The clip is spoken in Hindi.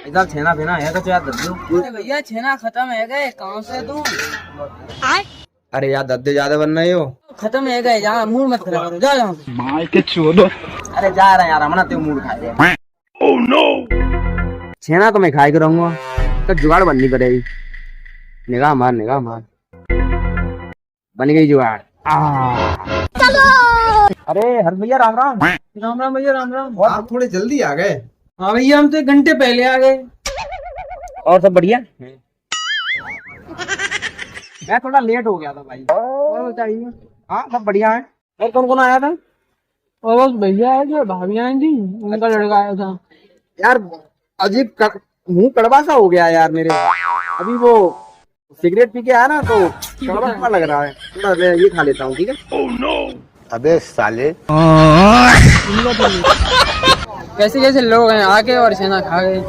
इधर छेना फेना है तो यार दद्दू। अरे भैया छेना खत्म है गए, कहाँ से दूं? अरे यार दद्दू ज्यादा बन रहे हो। खत्म है गए, यहाँ मूड मत खराब करो, जाओ यहाँ से। मार के छोड़ो। अरे जा रहे हैं यार, हमने तो मूड खाए। Oh no. छेना तो मैं खाए के रहूंगा, तो जुगाड़ बननी पड़ेगी। निगाह मार बन गई जुगाड़। अरे हर भैया राम राम। राम राम भैया, राम राम। आप थोड़े जल्दी आ गए। हाँ भैया, हम तो 1 घंटे पहले आ गए। और सब बढ़िया। मैं थोड़ा लेट हो गया था भाई। और बताइए। हाँ सब बढ़िया है। और कौन कौन आया था? और बस भैया है, जो भाभी आई थी, उनका लड़का आया था। यार अजीब मुंह कड़वा सा हो गया यार मेरे। अभी वो सिगरेट पी के आया ना, तो कड़वा लग रहा है। थोड़ा मैं ये खा लेता हूँ, ठीक है? Oh no. अबे साले। कैसे कैसे लोग हैं, आके और छेना खा गए।